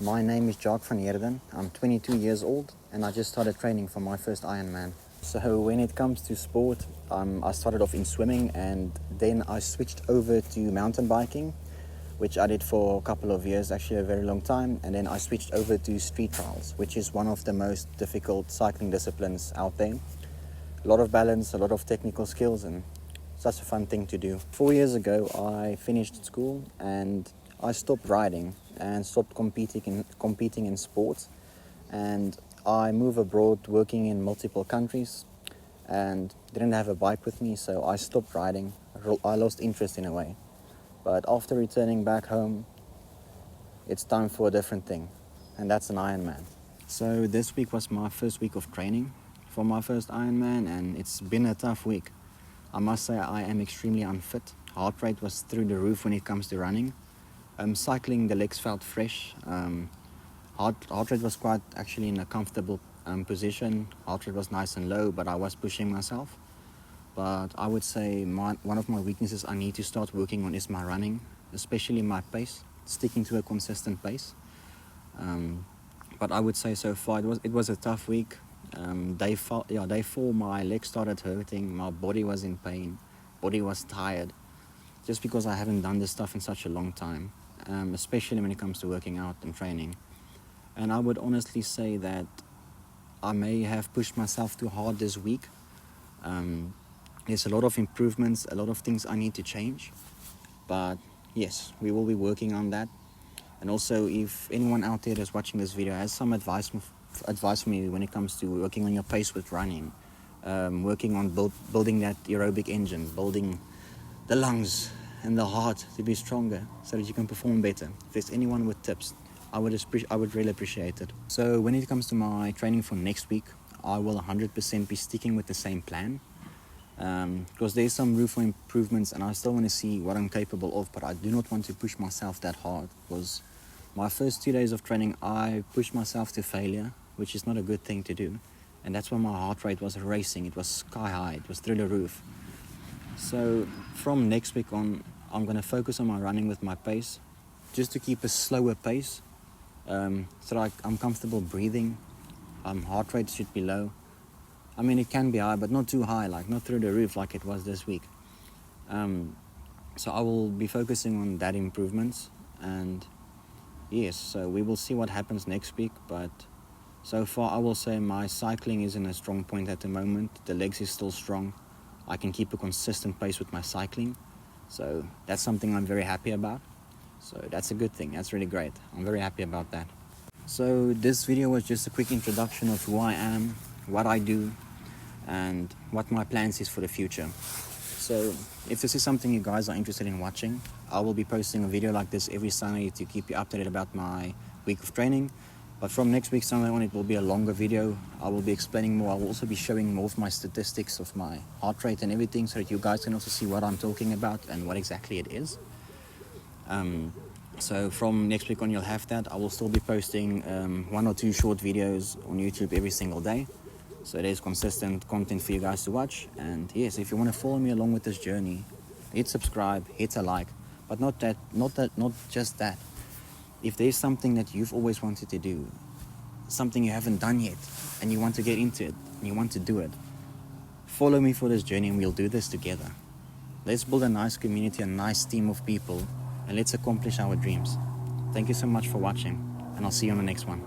My name is Jacques from I'm 22 years old and I just started training for my first Ironman. So when it comes to sport, I started off in swimming and then I switched over to mountain biking, which I did for a couple of years, actually a very long time. And then I switched over to street trials, which is one of the most difficult cycling disciplines out there. A lot of balance, a lot of technical skills, and such a fun thing to do. 4 years ago, I finished school and I stopped riding and stopped competing in sports. And I moved abroad working in multiple countries and didn't have a bike with me, so I stopped riding. I lost interest in a way. But after returning back home, it's time for a different thing, and that's an Ironman. So this week was my first week of training for my first Ironman, and it's been a tough week. I must say I am extremely unfit. Heart rate was through the roof when it comes to running. Cycling, the legs felt fresh. Heart rate was quite actually in a comfortable position. Heart rate was nice and low, but I was pushing myself. But I would say one of my weaknesses I need to start working on is my running, especially my pace, sticking to a consistent pace. But I would say so far it was a tough week. Day four, my legs started hurting, my body was in pain, body was tired, just because I haven't done this stuff in such a long time, especially when it comes to working out and training. And I would honestly say that I may have pushed myself too hard this week. There's a lot of improvements, a lot of things I need to change. But yes, we will be working on that. And also, if anyone out there that's watching this video has some advice for me when it comes to working on your pace with running, working on building that aerobic engine, building the lungs and the heart to be stronger so that you can perform better. If there's anyone with tips, I would really appreciate it. So when it comes to my training for next week, I will 100% be sticking with the same plan. Because there's some room for improvements and I still want to see what I'm capable of, but I do not want to push myself that hard, because my first 2 days of training I pushed myself to failure, which is not a good thing to do, and that's why my heart rate was racing. It was sky high, it was through the roof. So from next week on, I'm going to focus on my running with my pace, just to keep a slower pace, so that I'm comfortable breathing. Heart rate should be low. I mean, it can be high, but not too high, like not through the roof like it was this week. So I will be focusing on that improvements, and yes, so we will see what happens next week. But so far, I will say my cycling is in a strong point at the moment. The legs is still strong. I can keep a consistent pace with my cycling. So that's something I'm very happy about. So that's a good thing. That's really great. I'm very happy about that. So this video was just a quick introduction of who I am, what I do, and what my plans is for the future. So if this is something you guys are interested in watching, I will be posting a video like this every Sunday to keep you updated about my week of training. But from next week Sunday on, it will be a longer video. I will be explaining more. I will also be showing more of my statistics of my heart rate and everything, so that you guys can also see what I'm talking about and what exactly it is. So from next week on, you'll have that. I will still be posting 1 or 2 short videos on YouTube every single day. So there's consistent content for you guys to watch. And yes, if you want to follow me along with this journey, hit subscribe, hit a like, but not just that. If there's something that you've always wanted to do, something you haven't done yet, and you want to get into it, and you want to do it, follow me for this journey and we'll do this together. Let's build a nice community, a nice team of people, and let's accomplish our dreams. Thank you so much for watching, and I'll see you on the next one.